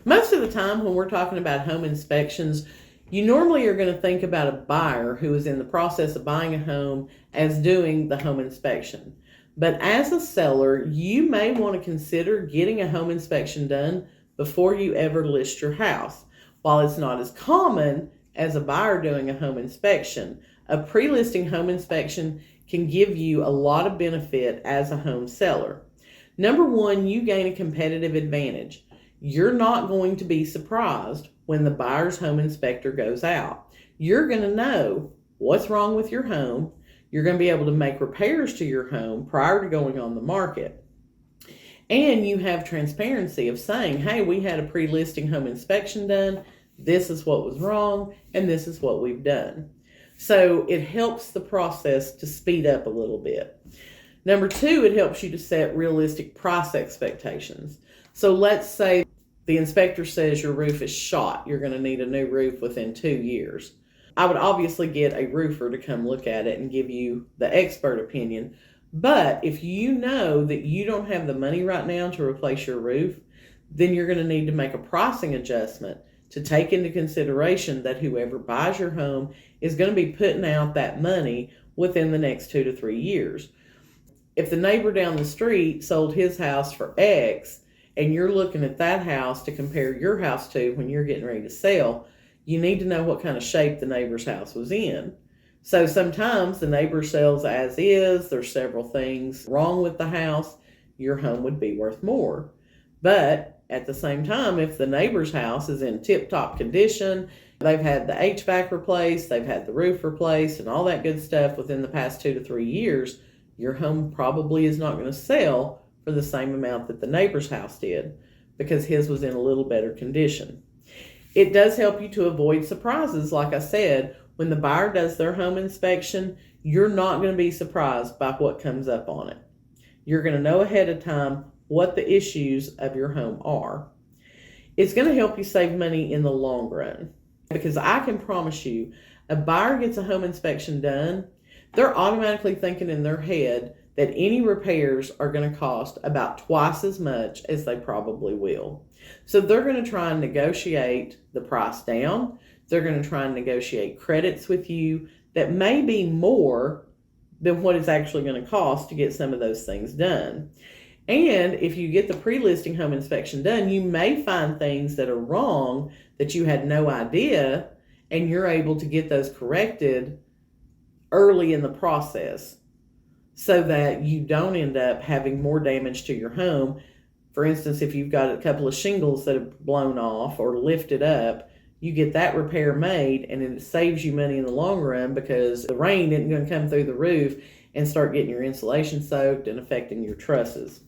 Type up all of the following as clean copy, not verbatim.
Most of the time when we're talking about home inspections, you normally are going to think about a buyer who is in the process of buying a home as doing the home inspection. But as a seller, you may want to consider getting a home inspection done before you ever list your house. While it's not as common as a buyer doing a home inspection, a pre-listing home inspection can give you a lot of benefit as a home seller. Number one, you gain a competitive advantage. You're not going to be surprised when the buyer's home inspector goes out. You're going to know what's wrong with your home. You're going to be able to make repairs to your home prior to going on the market. And you have transparency of saying, hey, we had a pre-listing home inspection done. This is what was wrong, and this is what we've done. So it helps the process to speed up a little bit. Number two, it helps you to set realistic price expectations. So let's say the inspector says your roof is shot. You're going to need a new roof within 2 years. I would obviously get a roofer to come look at it and give you the expert opinion. But if you know that you don't have the money right now to replace your roof, then you're going to need to make a pricing adjustment to take into consideration that whoever buys your home is going to be putting out that money within the next 2 to 3 years. If the neighbor down the street sold his house for X and you're looking at that house to compare your house to when you're getting ready to sell, you need to know what kind of shape the neighbor's house was in. So sometimes the neighbor sells as is, there's several things wrong with the house, your home would be worth more. But at the same time, if the neighbor's house is in tip-top condition, they've had the HVAC replaced, they've had the roof replaced, and all that good stuff within the past 2 to 3 years, your home probably is not going to sell for the same amount that the neighbor's house did because his was in a little better condition. It does help you to avoid surprises. Like I said, when the buyer does their home inspection, you're not going to be surprised by what comes up on it. You're going to know ahead of time what the issues of your home are. It's going to help you save money in the long run because I can promise you, a buyer gets a home inspection done, they're automatically thinking in their head that any repairs are going to cost about twice as much as they probably will. So they're going to try and negotiate the price down. They're going to try and negotiate credits with you that may be more than what it's actually going to cost to get some of those things done. And if you get the pre-listing home inspection done, you may find things that are wrong that you had no idea, and you're able to get those corrected early in the process so that you don't end up having more damage to your home. For instance, if you've got a couple of shingles that have blown off or lifted up, you get that repair made and it saves you money in the long run because the rain isn't going to come through the roof and start getting your insulation soaked and affecting your trusses.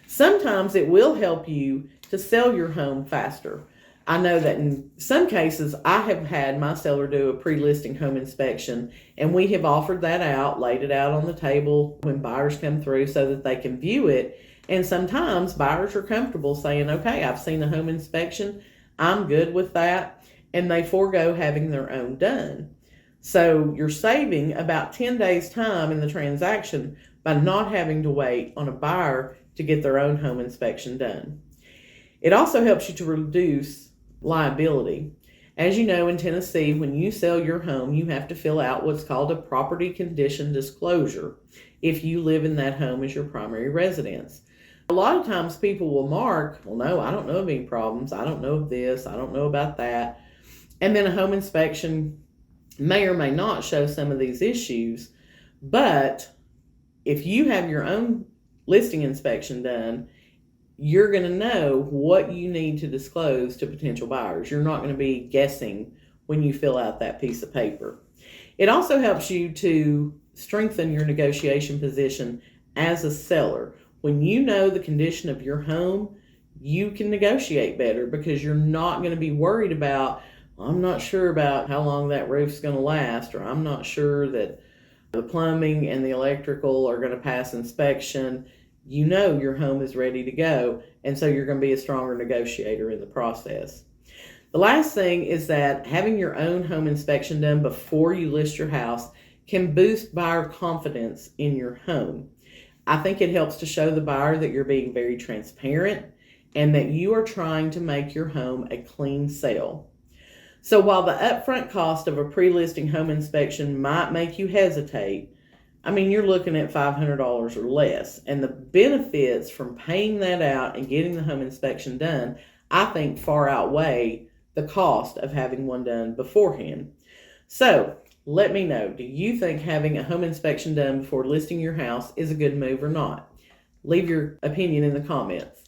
Sometimes it will help you to sell your home faster. I know that in some cases, I have had my seller do a pre-listing home inspection, and we have offered that out, laid it out on the table when buyers come through so that they can view it. And sometimes buyers are comfortable saying, okay, I've seen the home inspection, I'm good with that, and they forego having their own done. So you're saving about 10 days' time in the transaction by not having to wait on a buyer to get their own home inspection done. It also helps you to reduce liability. As you know, in Tennessee, when you sell your home, you have to fill out what's called a property condition disclosure if you live in that home as your primary residence. A lot of times people will mark, well, no, I don't know of any problems. I don't know of this. I don't know about that. And then a home inspection may or may not show some of these issues. But if you have your own listing inspection done, you're going to know what you need to disclose to potential buyers. You're not going to be guessing when you fill out that piece of paper. It also helps you to strengthen your negotiation position as a seller. When you know the condition of your home, you can negotiate better because you're not going to be worried about, well, I'm not sure about how long that roof's going to last, or I'm not sure that the plumbing and the electrical are going to pass inspection. You know your home is ready to go, and so you're going to be a stronger negotiator in the process. The last thing is that having your own home inspection done before you list your house can boost buyer confidence in your home. I think it helps to show the buyer that you're being very transparent and that you are trying to make your home a clean sale. So while the upfront cost of a pre-listing home inspection might make you hesitate, I mean, you're looking at $500 or less, and the benefits from paying that out and getting the home inspection done, I think far outweigh the cost of having one done beforehand. So let me know, do you think having a home inspection done before listing your house is a good move or not? Leave your opinion in the comments.